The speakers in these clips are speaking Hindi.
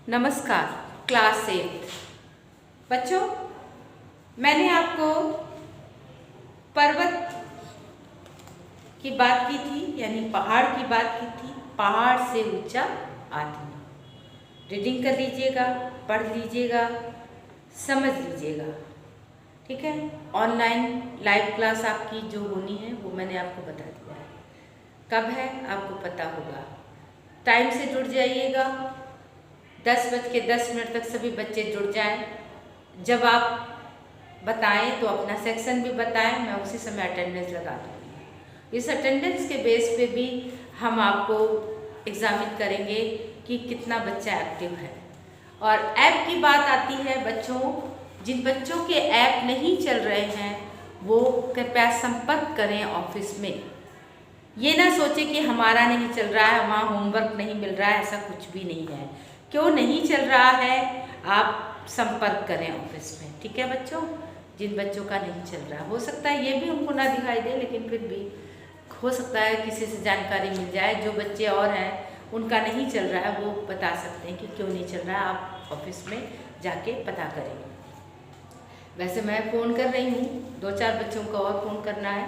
नमस्कार क्लास 8 बच्चों, मैंने आपको पर्वत की बात की थी, यानी पहाड़ की बात की थी। पहाड़ से ऊंचा आदमी। रीडिंग कर लीजिएगा, पढ़ लीजिएगा, समझ लीजिएगा, ठीक है। ऑनलाइन लाइव क्लास आपकी जो होनी है वो मैंने आपको बता दिया है। कब है आपको पता होगा। टाइम से जुड़ जाइएगा। 10:10 तक सभी बच्चे जुड़ जाएं। जब आप बताएं तो अपना सेक्शन भी बताएं, मैं उसी समय अटेंडेंस लगा दूँगी। इस अटेंडेंस के बेस पे भी हम आपको एग्जामिन करेंगे कि कितना बच्चा एक्टिव है। और ऐप की बात आती है बच्चों, जिन बच्चों के ऐप नहीं चल रहे हैं वो कृपया संपर्क करें ऑफिस में। ये ना सोचे कि हमारा नहीं चल रहा है, वहाँ होमवर्क नहीं मिल रहा है, ऐसा कुछ भी नहीं है। क्यों नहीं चल रहा है आप संपर्क करें ऑफिस में, ठीक है बच्चों। जिन बच्चों का नहीं चल रहा, हो सकता है ये भी उनको ना दिखाई दे, लेकिन फिर भी हो सकता है किसी से जानकारी मिल जाए। जो बच्चे और हैं उनका नहीं चल रहा है वो बता सकते हैं कि क्यों नहीं चल रहा है, आप ऑफिस में जाके पता करें। वैसे मैं फ़ोन कर रही हूँ, 2-4 बच्चों को और फ़ोन करना है,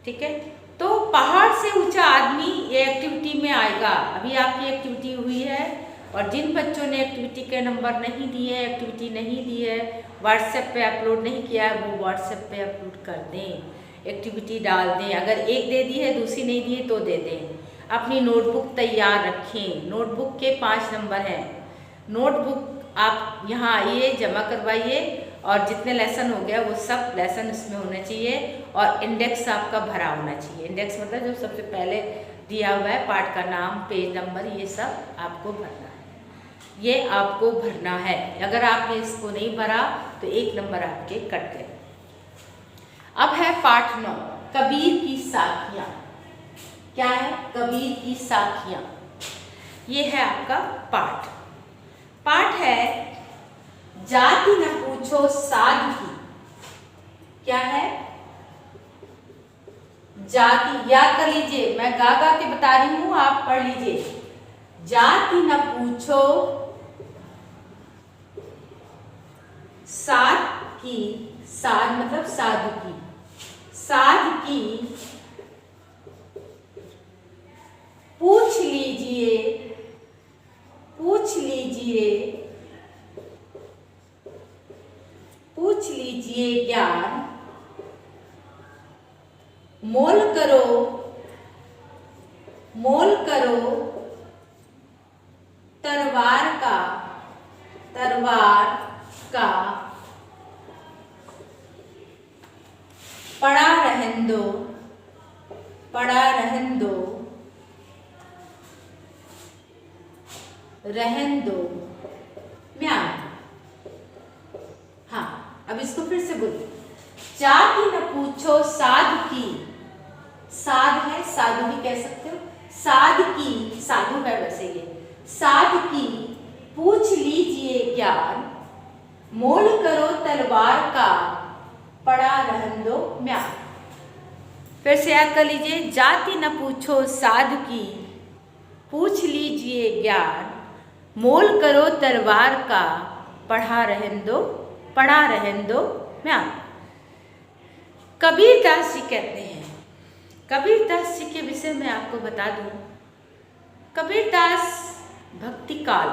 ठीक है। तो पहाड़ से ऊंचा आदमी ये एक्टिविटी में आएगा। अभी आपकी एक्टिविटी हुई है और जिन बच्चों ने एक्टिविटी के नंबर नहीं दिए, एक्टिविटी नहीं दी है, व्हाट्सएप पे अपलोड नहीं किया है, वो व्हाट्सएप पे अपलोड कर दें, एक्टिविटी डाल दें। अगर एक दे दी है, दूसरी नहीं दी है तो दे दें। अपनी नोटबुक तैयार रखें। नोटबुक के 5 नंबर हैं। नोटबुक आप यहाँ आइए, जमा करवाइए और जितने लेसन हो गया वो सब लेसन इसमें होने चाहिए और इंडेक्स आपका भरा होना चाहिए। इंडेक्स मतलब जो सबसे पहले दिया हुआ है, पार्ट का नाम, पेज नंबर, ये सब आपको भरना है। ये आपको भरना है। अगर आपने इसको नहीं भरा तो 1 नंबर आपके कट गए। अब है पाठ 9, कबीर की साखियाँ। क्या है? कबीर की साखियाँ। ये है आपका पाठ। पाठ है जाति न पूछो साध की। क्या है? जाति, याद कर लीजिए, मैं गा गा के बता रही हूं, आप पढ़ लीजिए। जाति न पूछो साध की, साध मतलब साधु की, साध की पूछ लीजिए, पूछ लीजिए, पूछ लीजिए ज्ञान, मोल करो, मोल करो तरवार का, तरवार का, पड़ा रहन दो, पड़ा रहन दो, रहन दो म्यान। हाँ, अब इसको फिर से बोलो। जाति न पूछो साध की, साध है, साधु भी कह सकते हो। साध की, साधु है वैसे ये। साध की पूछ लीजिए ज्ञान, मोल करो तलवार का, पड़ा रहन दो म्यान। फिर से याद कर लीजिए। जाति न पूछो साध की, पूछ लीजिए ज्ञान, मोल करो तलवार का, पढ़ा रहन दो, पढ़ा रहन दो म्यान। कबीरदास जी कहते हैं, कबीरदास जी के विषय में आपको बता दूं। कबीरदास भक्ति काल,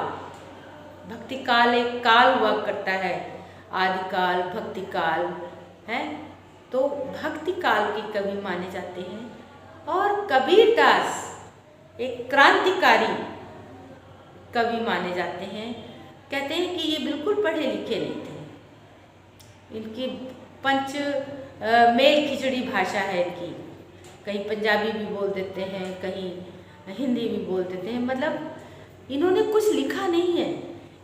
भक्ति काल एक काल हुआ करता है, आदिकाल, भक्ति काल है, तो भक्ति काल के कवि माने जाते हैं। और कबीरदास एक क्रांतिकारी कवि माने जाते हैं। कहते हैं कि ये बिल्कुल पढ़े लिखे नहीं थे। इनकी मेल खिचड़ी भाषा है इनकी। कहीं पंजाबी भी बोल देते हैं, कहीं हिंदी भी बोल देते हैं। मतलब इन्होंने कुछ लिखा नहीं है,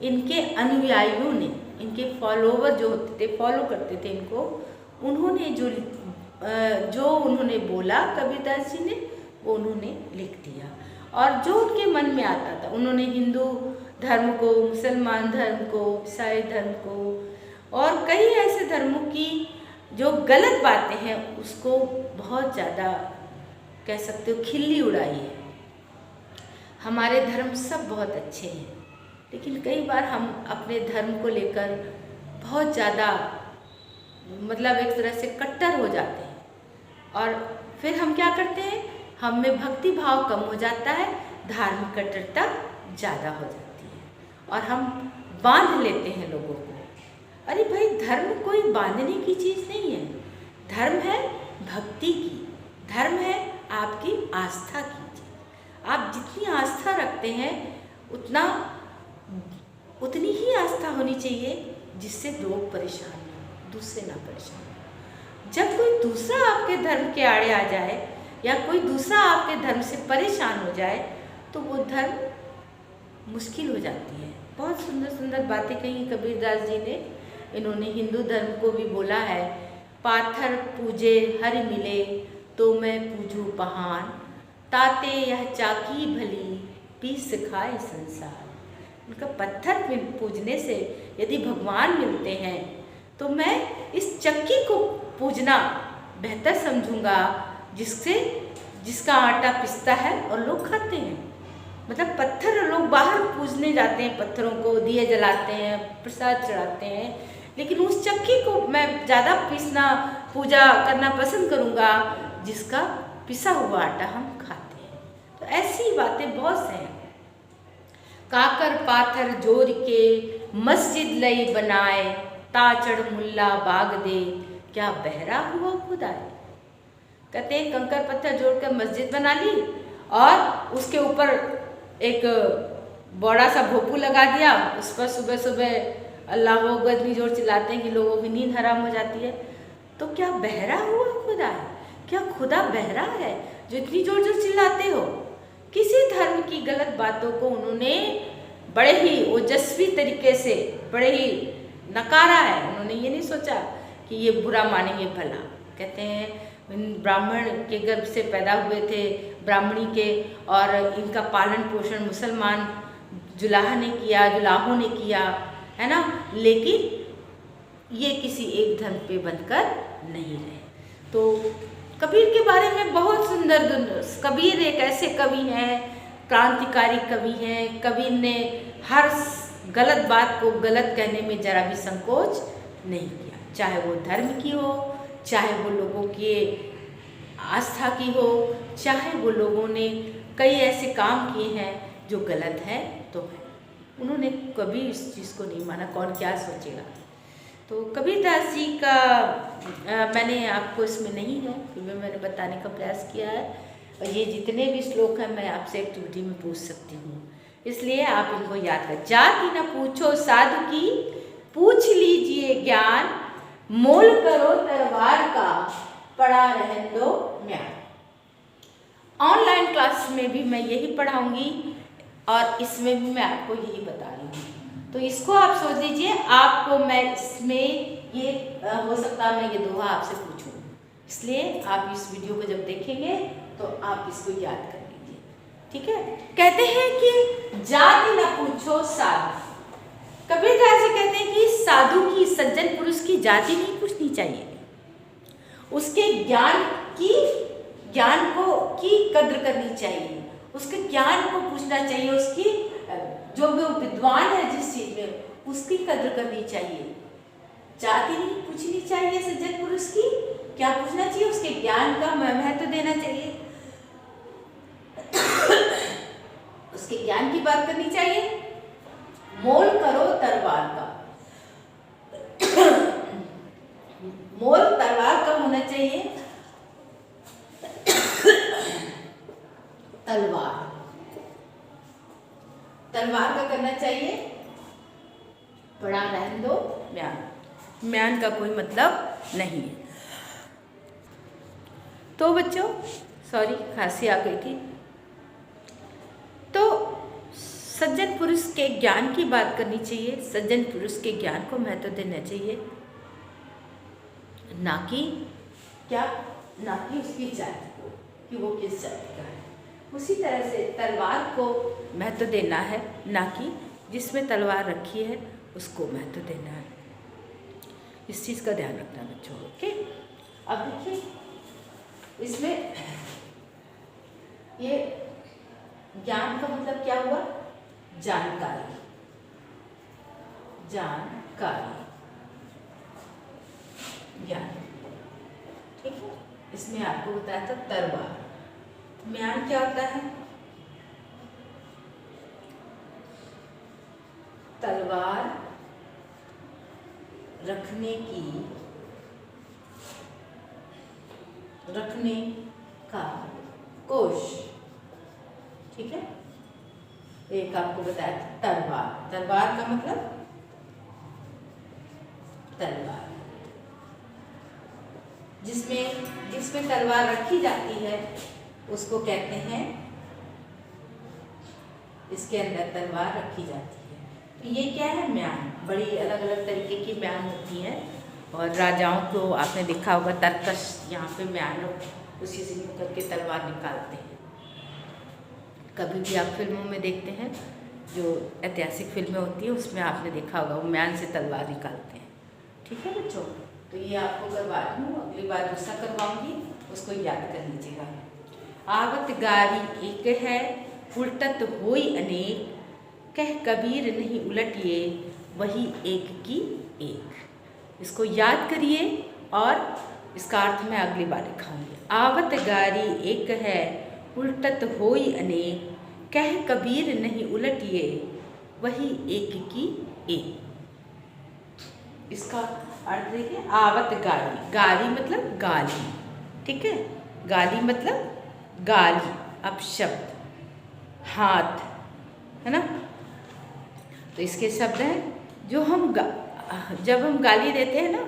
इनके अनुयायियों ने, इनके फॉलोवर जो होते थे, फॉलो करते थे इनको, उन्होंने जो उन्होंने बोला कबीरदास जी ने, वो उन्होंने लिख दिया। और जो उनके मन में आता था, उन्होंने हिंदू धर्म को, मुसलमान धर्म को, ईसाई धर्म को और कई ऐसे धर्मों की जो गलत बातें हैं उसको बहुत ज़्यादा कह सकते हो खिल्ली उड़ाई है। हमारे धर्म सब बहुत अच्छे हैं, लेकिन कई बार हम अपने धर्म को लेकर बहुत ज़्यादा मतलब एक तरह से कट्टर हो जाते हैं और फिर हम क्या करते हैं, हम में भक्ति भाव कम हो जाता है, धार्मिक कट्टरता ज़्यादा हो जाती है और हम बांध लेते हैं लोगों को। अरे भाई, धर्म कोई बांधने की चीज़ नहीं है। धर्म है भक्ति की, धर्म है आपकी आस्था की चीज़। आप जितनी आस्था रखते हैं उतनी ही आस्था होनी चाहिए जिससे लोग परेशान हो, दूसरे ना परेशान हो। जब कोई दूसरा आपके धर्म के आड़े आ जाए या कोई दूसरा आपके धर्म से परेशान हो जाए तो वो धर्म मुश्किल हो जाती है। बहुत सुंदर सुंदर बातें कही कबीरदास जी ने। इन्होंने हिंदू धर्म को भी बोला है, पाथर पूजे हरि मिले तो मैं पूजू पहान, ताते यह चाकी भली पीस खाए संसार। उनका पत्थर पूजने से यदि भगवान मिलते हैं तो मैं इस चक्की को पूजना बेहतर समझूंगा जिसका आटा पिसता है और लोग खाते हैं। मतलब पत्थर लोग बाहर पूजने जाते हैं, पत्थरों को दिए जलाते हैं, प्रसाद चढ़ाते हैं, लेकिन उस चक्की को मैं ज़्यादा पूजा करना पसंद करूँगा जिसका पिसा हुआ आटा हम खाते हैं। तो ऐसी बातें बहुत से हैं। काकर पाथर जोड़ के मस्जिद लई बनाए, ताचड़ मुल्ला बाग दे क्या बहरा हुआ खुदाए। कहते हैं कंकर पत्थर जोड़कर मस्जिद बना ली और उसके ऊपर एक बड़ा सा भोपू लगा दिया, उस पर सुबह सुबह अल्लाह हो गजनी जोर चिल्लाते हैं कि लोगों की नींद हराम हो जाती है। तो क्या बहरा हुआ खुदा है? क्या खुदा बहरा है जो इतनी जोर जोर चिल्लाते हो? किसी धर्म की गलत बातों को उन्होंने बड़े ही ओजस्वी तरीके से बड़े ही नकारा है। उन्होंने ये नहीं सोचा कि ये बुरा मानेंगे भला। कहते हैं ब्राह्मण के गर्भ से पैदा हुए थे, ब्राह्मणी के, और इनका पालन पोषण मुसलमान जुलाहों ने किया है ना, लेकिन ये किसी एक धर्म पे बनकर नहीं रहे। तो कबीर के बारे में बहुत सुंदर, कबीर एक ऐसे कवि हैं, क्रांतिकारी कवि हैं। कबीर ने हर गलत बात को गलत कहने में जरा भी संकोच नहीं किया, चाहे वो धर्म की हो, चाहे वो लोगों की आस्था की हो, चाहे वो लोगों ने कई ऐसे काम किए हैं जो गलत है तो है। उन्होंने कभी इस चीज़ को नहीं माना, कौन क्या सोचेगा। तो कबीरदास जी का मैंने आपको इसमें नहीं है, फिर मैंने बताने का प्रयास किया है। और ये जितने भी श्लोक हैं मैं आपसे एक्टिविटी में पूछ सकती हूँ, इसलिए आप इनको याद कर। जाति न पूछो साधु की, पूछ लीजिए ज्ञान, मोल करो तरवार का, पड़ा रहने दो म्यान। ऑनलाइन क्लास में भी मैं यही पढ़ाऊंगी और इसमें भी मैं आपको यही बता रही हूँ। तो इसको आप सोच लीजिए, आपको मैं इसमें ये हो सकता है मैं ये दोहा आपसे पूछूं, इसलिए आप इस वीडियो को जब देखेंगे तो आप इसको याद कर लीजिए, ठीक है। कहते हैं कि जाति न पूछो साधु। कबीरदास जी कहते हैं कि साधु की, सज्जन पुरुष की जाति नहीं पूछनी चाहिए, उसके ज्ञान की कद्र करनी चाहिए, उसके ज्ञान को पूछना चाहिए, उसकी जो भी विद्वान है जिस चीज में उसकी कद्र करनी चाहिए। जाति नहीं पूछनी चाहिए सज्जन पुरुष की, क्या पूछना चाहिए? उसके ज्ञान का महत्व देना चाहिए, उसके ज्ञान की बात करनी चाहिए। मोल करो तरवार का, मोल तरवार का होना चाहिए, तलवार का करना चाहिए, पड़ा रहने दो म्यान। म्यान का कोई मतलब नहीं है। तो बच्चों, सॉरी खांसी आ गई थी। तो सज्जन पुरुष के ज्ञान की बात करनी चाहिए, सज्जन पुरुष के ज्ञान को महत्व देना चाहिए, ना कि उसकी जाति को कि वो किस जाति का है। उसी तरह से तलवार को महत्व देना है, ना कि जिसमें तलवार रखी है उसको महत्व देना है। इस चीज़ का ध्यान रखना बच्चों, ओके। अब देखिए इसमें ये ज्ञान का मतलब क्या हुआ? जानकारी। जानकारी, ज्ञान। ठीक है, इसमें आपको बताया था तलवार। म्यान क्या होता है? तलवार रखने का कोश। ठीक है, एक आपको बताया था तलवार। तलवार का मतलब तलवार, जिसमें तलवार रखी जाती है उसको कहते हैं, इसके अंदर तलवार रखी जाती है। तो ये क्या है? म्यान। बड़ी अलग अलग तरीके की म्यान होती है और राजाओं को आपने देखा होगा तरकश यहाँ पे म्यान उसी से करके तलवार निकालते हैं। कभी भी आप फिल्मों में देखते हैं, जो ऐतिहासिक फिल्में होती हैं उसमें आपने देखा होगा वो म्यान से तलवार निकालते हैं। ठीक है बच्चों, तो ये आपको करवा रही हूँ, अगली बार दूसरा करवाऊंगी, उसको याद कर लीजिएगा। आवत गारी एक है, उल्टत होई अनेक, कह कबीर नहीं उलटिए, वही एक की एक। इसको याद करिए और इसका अर्थ मैं अगली बार दिखाऊंगी। आवत गारी एक है, उल्टत होई अनेक, कह कबीर नहीं उलटिए, वही एक की एक। इसका अर्थ देखिए, आवत गाली। गाली मतलब गाली। ठीक है, गाली मतलब गाली, अपशब्द, हाथ, है ना। तो इसके शब्द हैं जो जब हम गाली देते हैं ना,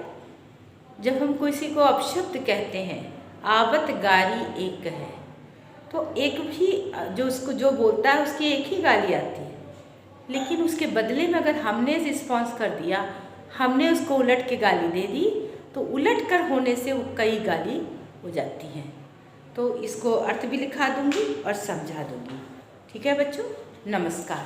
जब हम किसी को अपशब्द कहते हैं, आवत गाली एक है, तो एक भी जो बोलता है उसकी एक ही गाली आती है, लेकिन उसके बदले में अगर हमने रिस्पॉन्स कर दिया, हमने उसको उलट के गाली दे दी, तो उलट कर होने से वो कई गाली हो जाती हैं। तो इसको अर्थ भी लिखा दूंगी और समझा दूंगी। ठीक है बच्चों, नमस्कार।